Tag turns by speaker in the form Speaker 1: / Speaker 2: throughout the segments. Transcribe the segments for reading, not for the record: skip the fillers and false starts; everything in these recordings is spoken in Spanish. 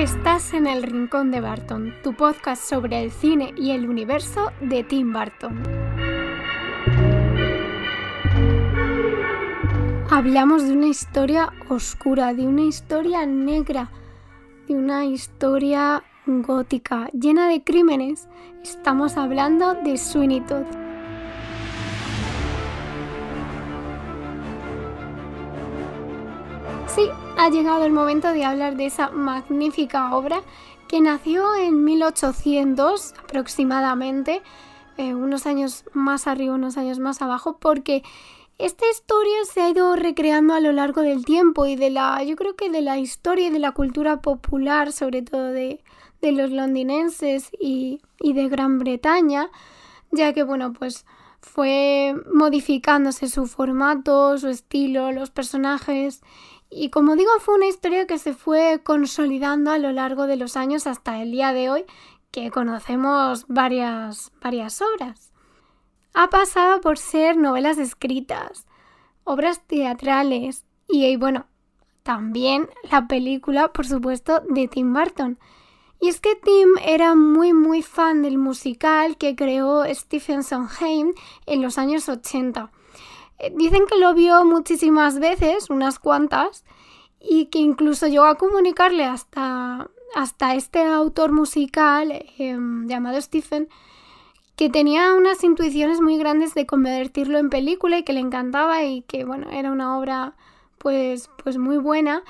Speaker 1: Estás en el Rincón de Barton, tu podcast sobre el cine y el universo de Tim Burton. Hablamos de una historia oscura, de una historia negra, de una historia gótica, llena de crímenes. Estamos hablando de Sweeney Todd. Sí, ha llegado el momento de hablar de esa magnífica obra que nació en 1800 aproximadamente, unos años más arriba, unos años más abajo, porque esta historia se ha ido recreando a lo largo del tiempo y yo creo que de la historia y de la cultura popular, sobre todo de los londinenses y de Gran Bretaña, ya que pues fue modificándose su formato, su estilo, los personajes. Y como digo, fue una historia que se fue consolidando a lo largo de los años hasta el día de hoy, que conocemos varias obras. Ha pasado por ser novelas escritas, obras teatrales y también la película, por supuesto, de Tim Burton. Y es que Tim era muy fan del musical que creó Stephen Sondheim en los años 80. Dicen que lo vio muchísimas veces, unas cuantas, y que incluso llegó a comunicarle hasta este autor musical llamado Stephen, que tenía unas intuiciones muy grandes de convertirlo en película y que le encantaba y que era una obra pues muy buena.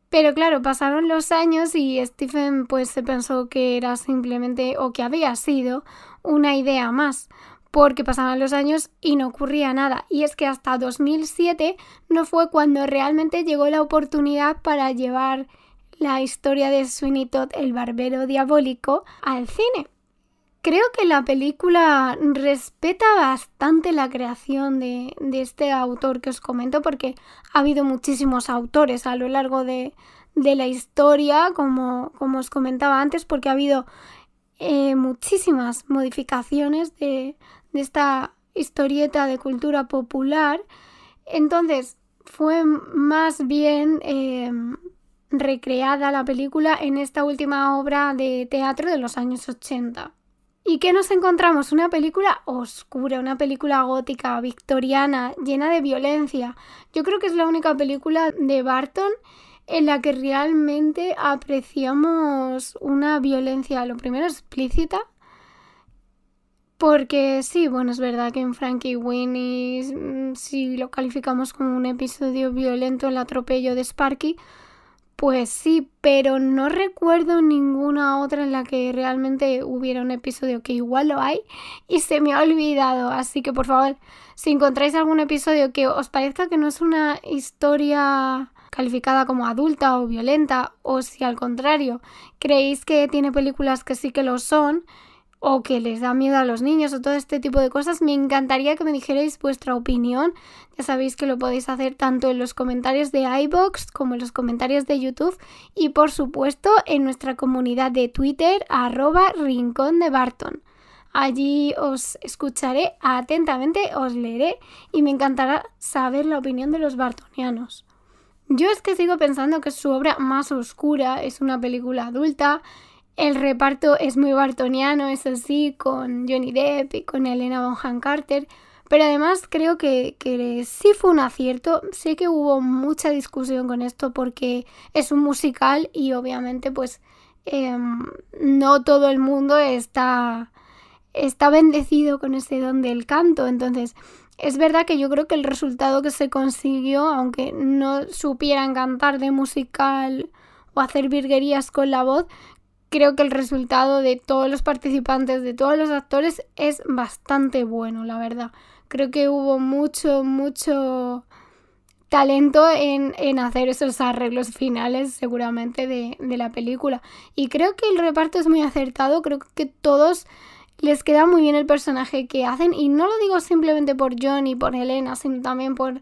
Speaker 1: Pero claro, pasaron los años y Stephen se pensó que era simplemente, o que había sido, una idea más, porque pasaban los años y no ocurría nada. Y es que hasta 2007 no fue cuando realmente llegó la oportunidad para llevar la historia de Sweeney Todd, el barbero diabólico, al cine. Creo que la película respeta bastante la creación de este autor que os comento, porque ha habido muchísimos autores a lo largo de la historia, como os comentaba antes, porque ha habido muchísimas modificaciones de esta historieta de cultura popular. Entonces fue más bien recreada la película en esta última obra de teatro de los años 80. ¿Y qué nos encontramos? Una película oscura, una película gótica, victoriana, llena de violencia. Yo creo que es la única película de Burton en la que realmente apreciamos una violencia, lo primero, explícita. Porque sí, es verdad que en Frankie Winnie, si lo calificamos como un episodio violento, el atropello de Sparky, pues sí, pero no recuerdo ninguna otra en la que realmente hubiera un episodio, que igual lo hay y se me ha olvidado. Así que por favor, si encontráis algún episodio que os parezca que no es una historia calificada como adulta o violenta, o si al contrario creéis que tiene películas que sí que lo son, o que les da miedo a los niños o todo este tipo de cosas, me encantaría que me dijerais vuestra opinión. Ya sabéis que lo podéis hacer tanto en los comentarios de iVoox como en los comentarios de YouTube y por supuesto en nuestra comunidad de Twitter @rincondebarton. Allí os escucharé atentamente, os leeré y me encantará saber la opinión de los bartonianos. Yo es que sigo pensando que es su obra más oscura, es una película adulta. El reparto es muy bartoniano, eso sí, con Johnny Depp y con Helena Bonham Carter, pero además creo que sí fue un acierto. Sé que hubo mucha discusión con esto porque es un musical y obviamente no todo el mundo está bendecido con ese don del canto. Entonces es verdad que yo creo que el resultado que se consiguió, aunque no supieran cantar de musical o hacer virguerías con la voz, creo que el resultado de todos los participantes, de todos los actores, es bastante bueno, la verdad. Creo que hubo mucho talento en hacer esos arreglos finales, seguramente, de la película. Y creo que el reparto es muy acertado, creo que todos les queda muy bien el personaje que hacen. Y no lo digo simplemente por John y por Helena, sino también por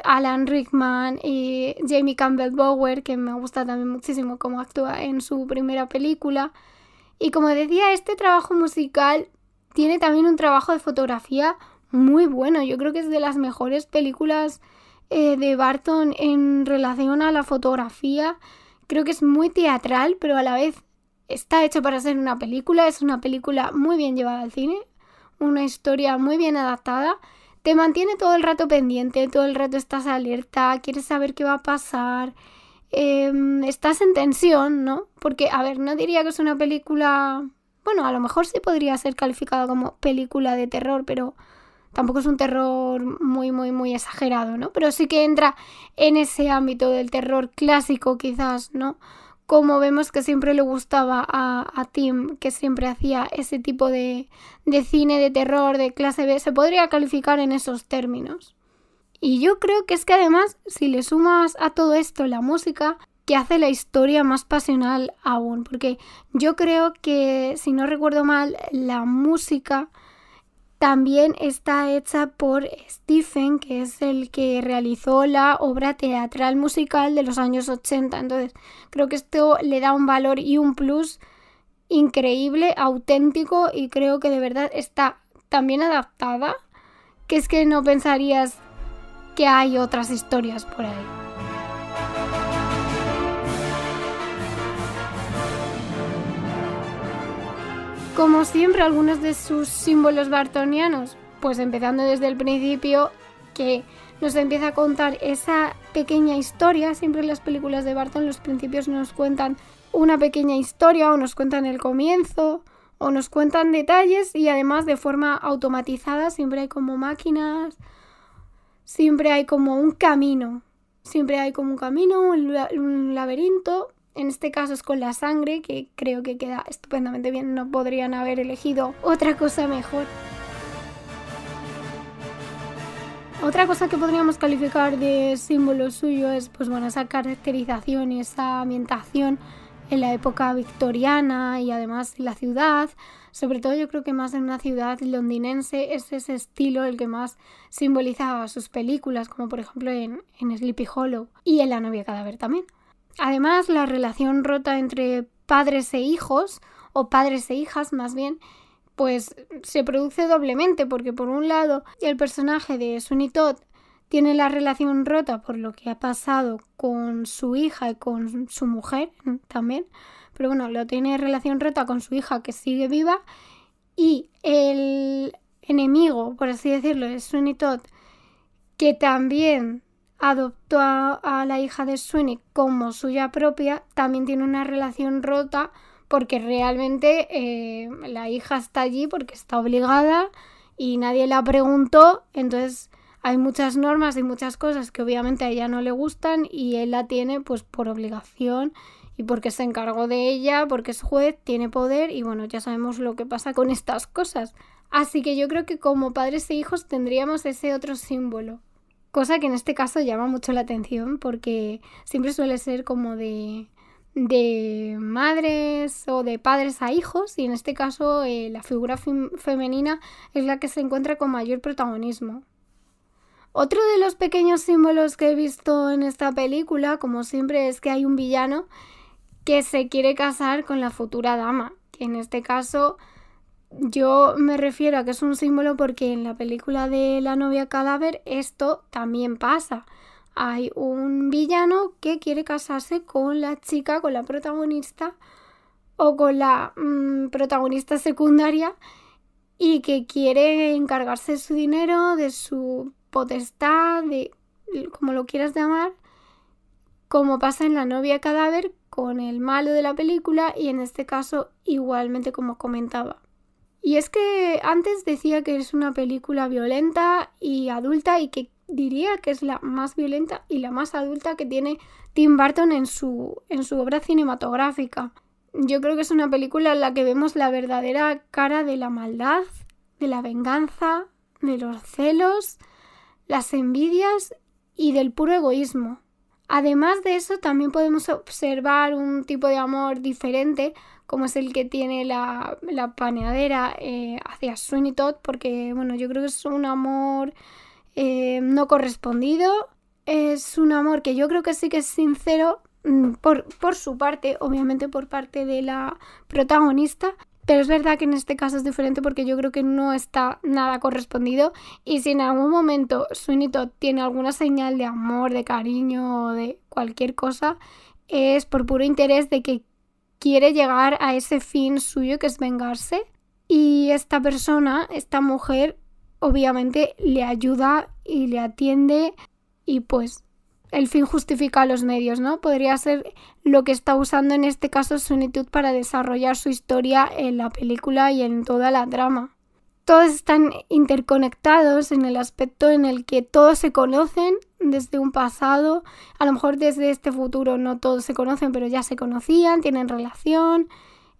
Speaker 1: Alan Rickman y Jamie Campbell Bower, que me gusta también muchísimo cómo actúa en su primera película. Y como decía, este trabajo musical tiene también un trabajo de fotografía muy bueno. Yo creo que es de las mejores películas de Burton en relación a la fotografía Creo que es muy teatral, pero a la vez está hecho para ser una película. Es una película muy bien llevada al cine, una historia muy bien adaptada. Te mantiene todo el rato pendiente, todo el rato estás alerta, quieres saber qué va a pasar. Estás en tensión, ¿no? Porque, a ver, no diría que es una película... Bueno, a lo mejor sí podría ser calificada como película de terror, pero tampoco es un terror muy, muy, muy exagerado, ¿no? Pero sí que entra en ese ámbito del terror clásico, quizás, ¿no? Como vemos que siempre le gustaba a Tim, que siempre hacía ese tipo de cine de terror de clase B, se podría calificar en esos términos. Y yo creo que es que además, si le sumas a todo esto la música, que hace la historia más pasional aún, porque yo creo que, si no recuerdo mal, la música también está hecha por Stephen, que es el que realizó la obra teatral musical de los años 80. Entonces, creo que esto le da un valor y un plus increíble, auténtico, y creo que de verdad está tan bien adaptada que es que no pensarías que hay otras historias por ahí. Como siempre, algunos de sus símbolos bartonianos, pues empezando desde el principio, que nos empieza a contar esa pequeña historia. Siempre en las películas de Barton los principios nos cuentan una pequeña historia, o nos cuentan el comienzo, o nos cuentan detalles, y además de forma automatizada. Siempre hay como máquinas, siempre hay como un camino, un laberinto. En este caso es con la sangre, que creo que queda estupendamente bien. No podrían haber elegido otra cosa mejor. Otra cosa que podríamos calificar de símbolo suyo es, pues bueno, esa caracterización y esa ambientación en la época victoriana, y además en la ciudad. Sobre todo yo creo que más en una ciudad londinense es ese estilo el que más simbolizaba sus películas, como por ejemplo en Sleepy Hollow y en La novia cadáver también. Además, la relación rota entre padres e hijos, o padres e hijas más bien, pues se produce doblemente, porque por un lado el personaje de Sweeney Todd tiene la relación rota por lo que ha pasado con su hija y con su mujer también, pero bueno, lo tiene relación rota con su hija, que sigue viva, y el enemigo, por así decirlo, de Sweeney Todd, que también adoptó a la hija de Sweeney como suya propia, también tiene una relación rota, porque realmente la hija está allí porque está obligada y nadie la preguntó. Entonces hay muchas normas y muchas cosas que obviamente a ella no le gustan, y él la tiene pues por obligación y porque se encargó de ella, porque es juez, tiene poder, y bueno, ya sabemos lo que pasa con estas cosas. Así que yo creo que como padres e hijos tendríamos ese otro símbolo. Cosa que en este caso llama mucho la atención, porque siempre suele ser como de madres o de padres a hijos, y en este caso la figura femenina es la que se encuentra con mayor protagonismo. Otro de los pequeños símbolos que he visto en esta película, como siempre, es que hay un villano que se quiere casar con la futura dama, que en este caso yo me refiero a que es un símbolo porque en la película de La novia cadáver esto también pasa. Hay un villano que quiere casarse con la chica, con la protagonista, o con la protagonista secundaria, y que quiere encargarse de su dinero, de su potestad, de como lo quieras llamar, como pasa en La novia cadáver con el malo de la película, y en este caso igualmente, como comentaba. Y es que antes decía que es una película violenta y adulta, y que diría que es la más violenta y la más adulta que tiene Tim Burton en su obra cinematográfica. Yo creo que es una película en la que vemos la verdadera cara de la maldad, de la venganza, de los celos, las envidias y del puro egoísmo. Además de eso, también podemos observar un tipo de amor diferente, como es el que tiene la paneadera hacia Sweeney Todd, porque bueno, yo creo que es un amor no correspondido. Es un amor que yo creo que sí que es sincero por su parte, obviamente por parte de la protagonista, pero es verdad que en este caso es diferente, porque yo creo que no está nada correspondido, y si en algún momento Sweeney Todd tiene alguna señal de amor, de cariño o de cualquier cosa, es por puro interés de que quiere llegar a ese fin suyo que es vengarse. Y esta persona, esta mujer, obviamente le ayuda y le atiende y pues el fin justifica los medios, ¿no? Podría ser lo que está usando en este caso Sweeney Todd para desarrollar su historia en la película y en toda la trama. Todos están interconectados en el aspecto en el que todos se conocen desde un pasado. A lo mejor desde este futuro no todos se conocen, pero ya se conocían, tienen relación.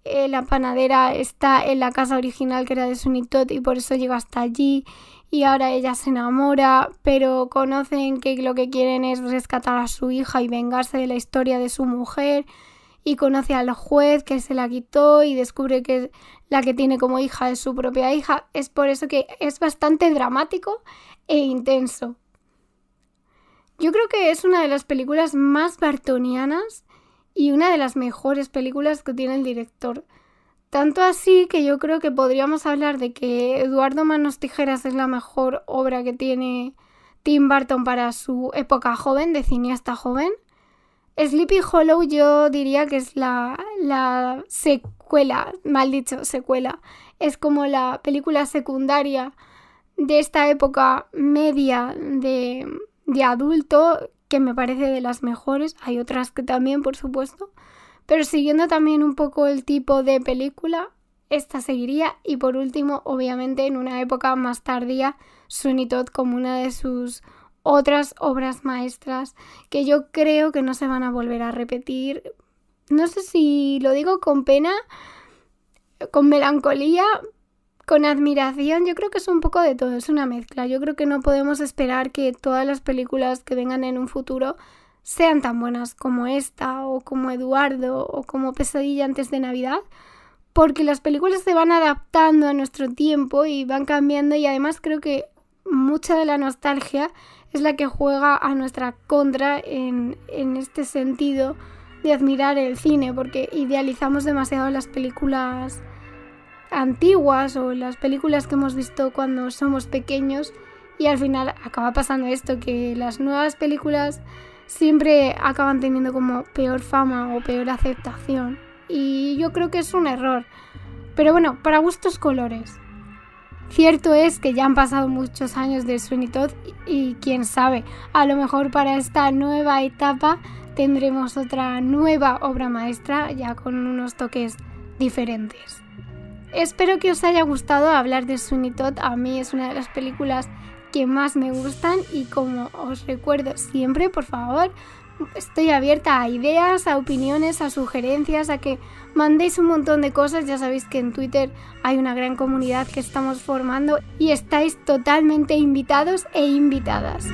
Speaker 1: La panadera está en la casa original que era de Sweeney Todd y por eso llega hasta allí. Y ahora ella se enamora, pero conocen que lo que quieren es rescatar a su hija y vengarse de la historia de su mujer. Y conoce al juez que se la quitó y descubre que la que tiene como hija es su propia hija. Es por eso que es bastante dramático e intenso. Yo creo que es una de las películas más bartonianas y una de las mejores películas que tiene el director. Tanto así que yo creo que podríamos hablar de que Eduardo Manos Tijeras es la mejor obra que tiene Tim Burton para su época joven, de cineasta joven. Sleepy Hollow yo diría que es la secuela, mal dicho, secuela. Es como la película secundaria de esta época media de adulto, que me parece de las mejores. Hay otras que también, por supuesto. Pero siguiendo también un poco el tipo de película, esta seguiría. Y por último, obviamente, en una época más tardía, Sweeney Todd como una de sus otras obras maestras que yo creo que no se van a volver a repetir. No sé si lo digo con pena, con melancolía, con admiración. Yo creo que es un poco de todo, es una mezcla. Yo creo que no podemos esperar que todas las películas que vengan en un futuro sean tan buenas como esta, o como Eduardo, o como Pesadilla antes de Navidad, porque las películas se van adaptando a nuestro tiempo y van cambiando, y además creo que mucha de la nostalgia es la que juega a nuestra contra en este sentido de admirar el cine, porque idealizamos demasiado las películas antiguas o las películas que hemos visto cuando somos pequeños, y al final acaba pasando esto, que las nuevas películas siempre acaban teniendo como peor fama o peor aceptación, y yo creo que es un error. Pero bueno, para gustos colores. Cierto es que ya han pasado muchos años de Sweeney Todd y quién sabe, a lo mejor para esta nueva etapa tendremos otra nueva obra maestra ya con unos toques diferentes. Espero que os haya gustado hablar de Sweeney Todd. A mí es una de las películas que más me gustan y como os recuerdo siempre, por favor, estoy abierta a ideas, a opiniones, a sugerencias, a que mandéis un montón de cosas. Ya sabéis que en Twitter hay una gran comunidad que estamos formando y estáis totalmente invitados e invitadas.